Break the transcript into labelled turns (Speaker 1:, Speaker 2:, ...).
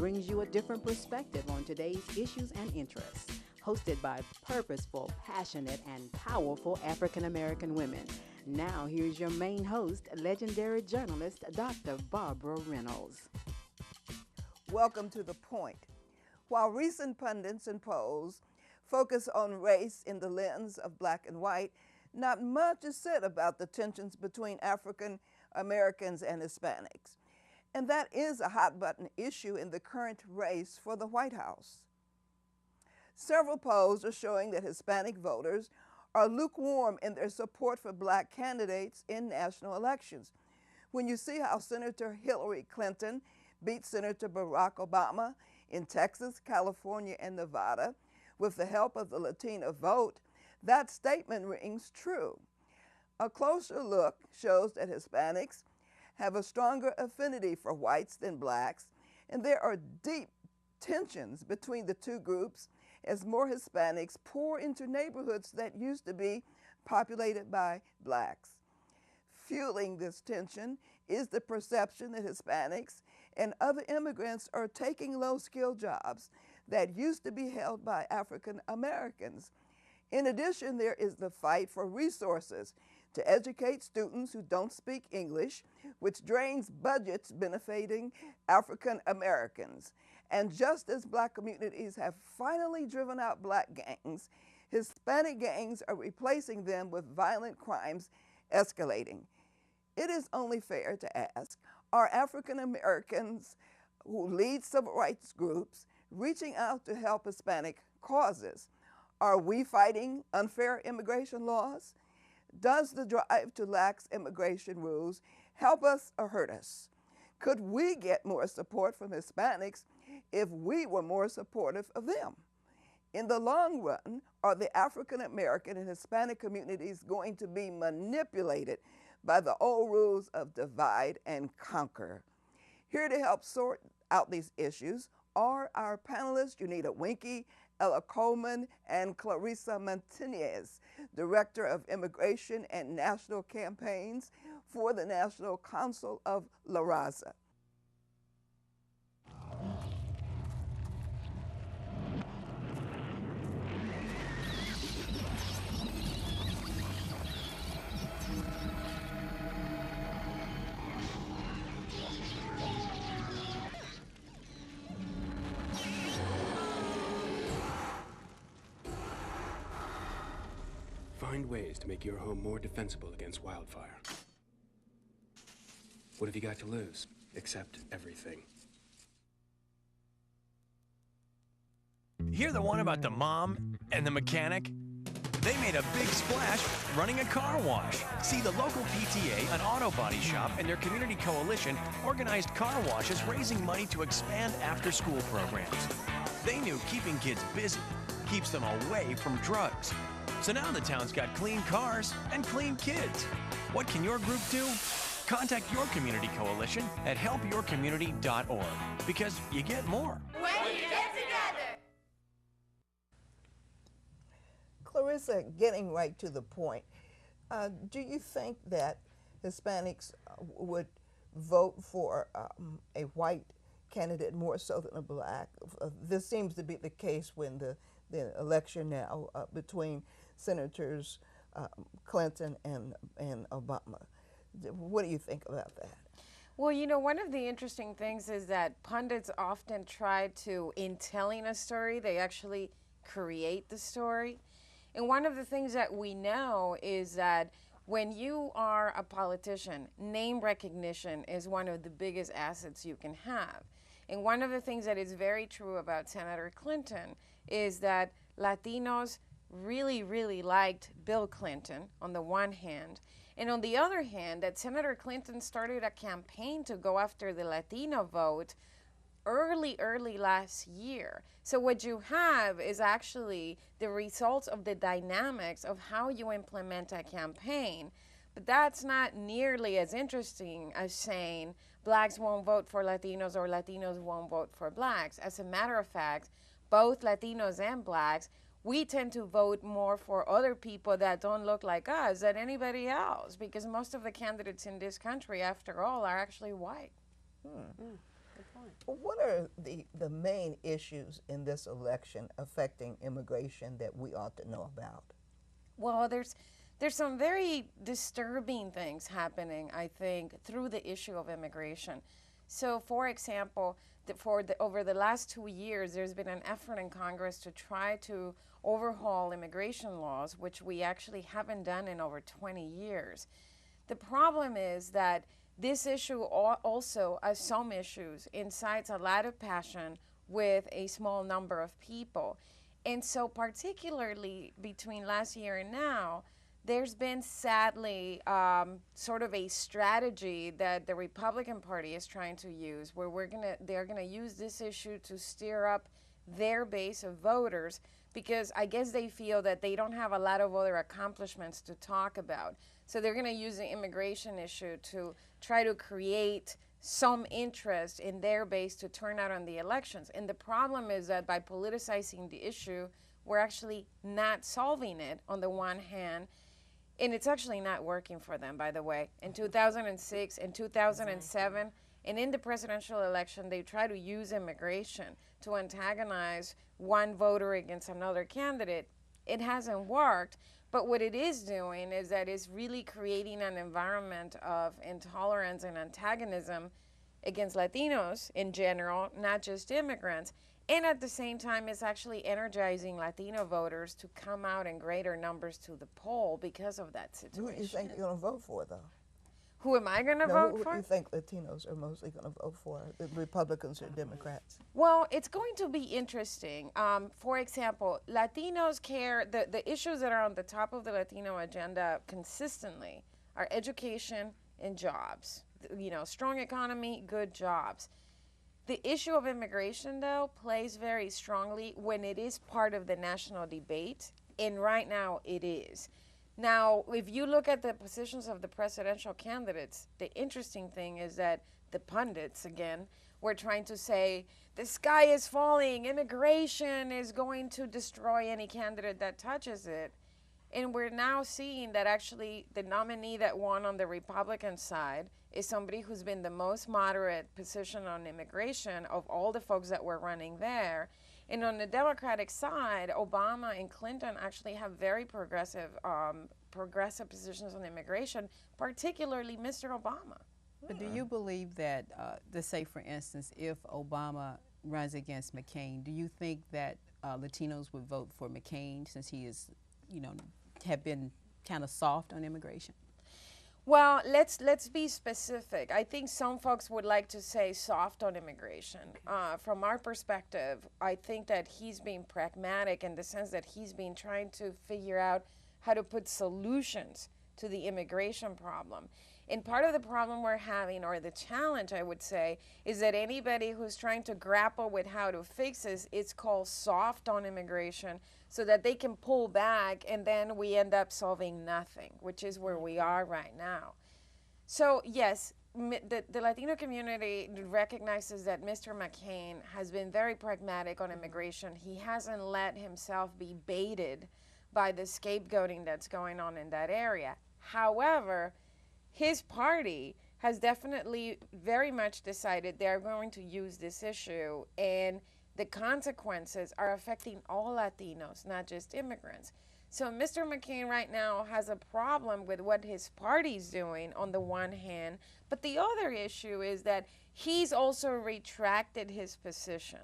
Speaker 1: brings you a different perspective on today's issues and interests. Hosted by purposeful, passionate, and powerful African American women. Now, here's your main host, legendary journalist, Dr. Barbara Reynolds.
Speaker 2: Welcome to The Point. While recent pundits and polls focus on race in the lens of black and white, not much is said about the tensions between African Americans and Hispanics. And that is a hot-button issue in the current race for the White House. Several polls are showing that Hispanic voters are lukewarm in their support for black candidates in national elections. When you see how Senator Hillary Clinton beat Senator Barack Obama in Texas, California, and Nevada with the help of the Latino vote, that statement rings true. A closer look shows that Hispanics have a stronger affinity for whites than blacks, and there are deep tensions between the two groups as more Hispanics pour into neighborhoods that used to be populated by blacks. Fueling this tension is the perception that Hispanics and other immigrants are taking low-skilled jobs that used to be held by African Americans. In addition, there is the fight for resources to educate students who don't speak English, which drains budgets benefiting African Americans. And just as black communities have finally driven out black gangs, Hispanic gangs are replacing them with violent crimes escalating. It is only fair to ask, are African Americans who lead civil rights groups reaching out to help Hispanic causes? Are we fighting unfair immigration laws? Does the drive to lax immigration rules help us or hurt us? Could we get more support from Hispanics if we were more supportive of them? In the long run, are the African American and Hispanic communities going to be manipulated by the old rules of divide and conquer? Here to help sort out these issues are our panelists, Unita Winkie, Ella Coleman, and Clarissa Martinez, Director of Immigration and National Campaigns for the National Council of La Raza.
Speaker 3: Find ways to make your home more defensible against wildfire. What have you got to lose? Except everything.
Speaker 4: Hear the one about the mom and the mechanic? They made a big splash running a car wash. See, the local PTA, an auto body shop, and their community coalition organized car washes, raising money to expand after-school programs. They knew keeping kids busy keeps them away from drugs. So now the town's got clean cars and clean kids. What can your group do? Contact your community coalition at helpyourcommunity.org, because you get more
Speaker 5: when you get together.
Speaker 2: Clarissa, getting right to the point, do you think that Hispanics would vote for a white candidate more so than a black? This seems to be the case when the election now between Senators Clinton and Obama. What do you think about that?
Speaker 6: Well, you know, one of the interesting things is that pundits often try to, in telling a story, they actually create the story. And one of the things that we know is that when you are a politician, name recognition is one of the biggest assets you can have. And one of the things that is very true about Senator Clinton is that Latinos really liked Bill Clinton on the one hand, and on the other hand, that Senator Clinton started a campaign to go after the Latino vote early last year. So what you have is actually the results of the dynamics of how you implement a campaign. But that's not nearly as interesting as saying blacks won't vote for Latinos or Latinos won't vote for blacks. As a matter of fact, both Latinos and blacks, we tend to vote more for other people that don't look like us than anybody else, because most of the candidates in this country, after all, are actually white.
Speaker 2: Hmm. What are the main issues in this election affecting immigration that we ought to know about?
Speaker 6: Well, there's some very disturbing things happening, I think, through the issue of immigration. So, for example, over the last 2 years, there's been an effort in Congress to try to overhaul immigration laws, which we actually haven't done in over 20 years. The problem is that this issue also, as some issues, incites a lot of passion with a small number of people. And so particularly between last year and now, there's been sadly sort of a strategy that the Republican Party is trying to use, where they're gonna use this issue to steer up their base of voters, because I guess they feel that they don't have a lot of other accomplishments to talk about. So they're gonna use the immigration issue to try to create some interest in their base to turn out on the elections. And the problem is that by politicizing the issue, we're actually not solving it on the one hand, and it's actually not working for them, by the way. In 2006 and 2007, and in the presidential election, they try to use immigration to antagonize one voter against another candidate. It hasn't worked, but what it is doing is that it's really creating an environment of intolerance and antagonism against Latinos in general, not just immigrants. And at the same time, it's actually energizing Latino voters to come out in greater numbers to the poll because of that situation.
Speaker 2: Who do you think you're going to vote for, though?
Speaker 6: Who am I going to vote
Speaker 2: who
Speaker 6: for?
Speaker 2: do you think Latinos are mostly going to vote for, the Republicans or Democrats?
Speaker 6: Well, it's going to be interesting. For example, Latinos care, the issues that are on the top of the Latino agenda consistently are education and jobs. You know, strong economy, good jobs. The issue of immigration, though, plays very strongly when it is part of the national debate, and right now it is. Now, if you look at the positions of the presidential candidates, the interesting thing is that the pundits, again, were trying to say, the sky is falling, immigration is going to destroy any candidate that touches it. And we're now seeing that actually the nominee that won on the Republican side is somebody who's been the most moderate position on immigration of all the folks that were running there. And on the Democratic side, Obama and Clinton actually have very progressive positions on immigration, particularly Mr. Obama.
Speaker 1: But do you believe that, let's say for instance, if Obama runs against McCain, do you think that Latinos would vote for McCain since he is, you know, have been kind of soft on immigration?
Speaker 6: Well, let's be specific. I think some folks would like to say soft on immigration. From our perspective, I think that he's being pragmatic in the sense that he's been trying to figure out how to put solutions to the immigration problem. And part of the problem we're having, or the challenge I would say, is that anybody who's trying to grapple with how to fix this, it's called soft on immigration, so that they can pull back and then we end up solving nothing, which is where we are right now. So yes, the Latino community recognizes that Mr. McCain has been very pragmatic on immigration. He hasn't let himself be baited by the scapegoating that's going on in that area. However, his party has definitely very much decided they're going to use this issue, and the consequences are affecting all Latinos, not just immigrants. So Mr. McCain right now has a problem with what his party's doing on the one hand, but the other issue is that he's also retracted his position.